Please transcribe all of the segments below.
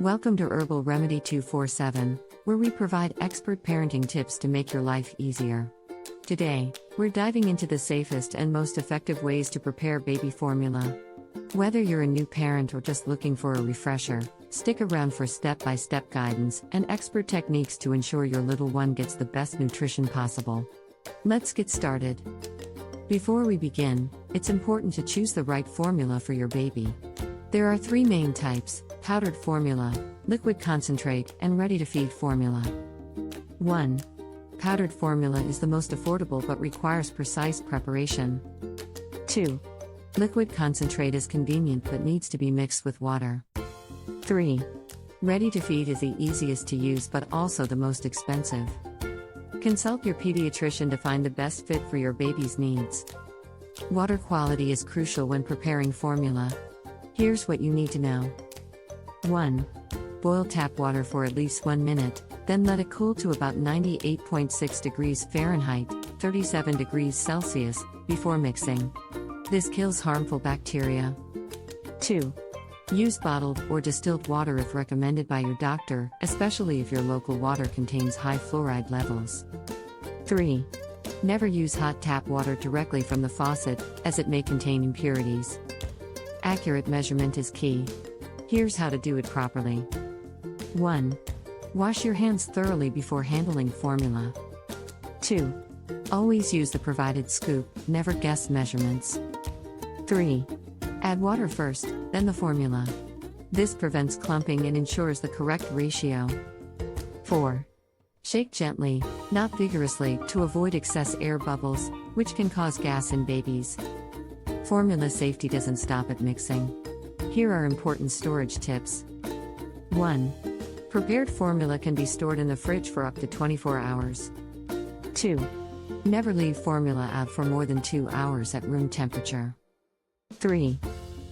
Welcome to Herbal Remedy 247, where we provide expert parenting tips to make your life easier. Today, we're diving into the safest and most effective ways to prepare baby formula. Whether you're a new parent or just looking for a refresher, stick around for step-by-step guidance and expert techniques to ensure your little one gets the best nutrition possible. Let's get started. Before we begin, it's important to choose the right formula for your baby. There are three main types: powdered formula, liquid concentrate, and ready-to-feed formula. 1. Powdered formula is the most affordable but requires precise preparation. 2. Liquid concentrate is convenient but needs to be mixed with water. 3. Ready-to-feed is the easiest to use but also the most expensive. Consult your pediatrician to find the best fit for your baby's needs. Water quality is crucial when preparing formula. Here's what you need to know. 1. Boil tap water for at least 1 minute, then let it cool to about 98.6 degrees Fahrenheit, 37 degrees Celsius, before mixing. This kills harmful bacteria. 2. Use bottled or distilled water if recommended by your doctor, especially if your local water contains high fluoride levels. 3. Never use hot tap water directly from the faucet, as it may contain impurities. Accurate measurement is key. Here's how to do it properly. 1. Wash your hands thoroughly before handling formula. 2. Always use the provided scoop, never guess measurements. 3. Add water first, then the formula. This prevents clumping and ensures the correct ratio. 4. Shake gently, not vigorously, to avoid excess air bubbles, which can cause gas in babies. Formula safety doesn't stop at mixing. Here are important storage tips. 1. Prepared formula can be stored in the fridge for up to 24 hours. 2. Never leave formula out for more than 2 hours at room temperature. 3.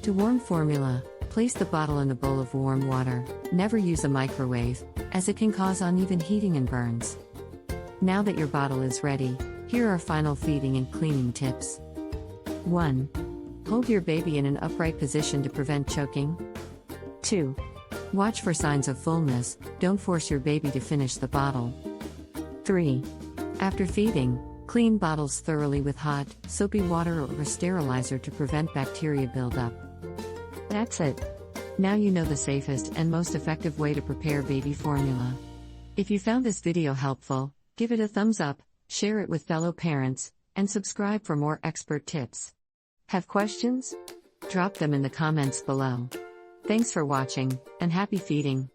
To warm formula, place the bottle in a bowl of warm water. Never use a microwave, as it can cause uneven heating and burns. Now that your bottle is ready, here are final feeding and cleaning tips. 1. Hold your baby in an upright position to prevent choking. 2. Watch for signs of fullness, don't force your baby to finish the bottle. 3. After feeding, clean bottles thoroughly with hot, soapy water or a sterilizer to prevent bacteria buildup. That's it. Now you know the safest and most effective way to prepare baby formula. If you found this video helpful, give it a thumbs up, share it with fellow parents, and subscribe for more expert tips. Have questions? Drop them in the comments below. Thanks for watching, and happy feeding!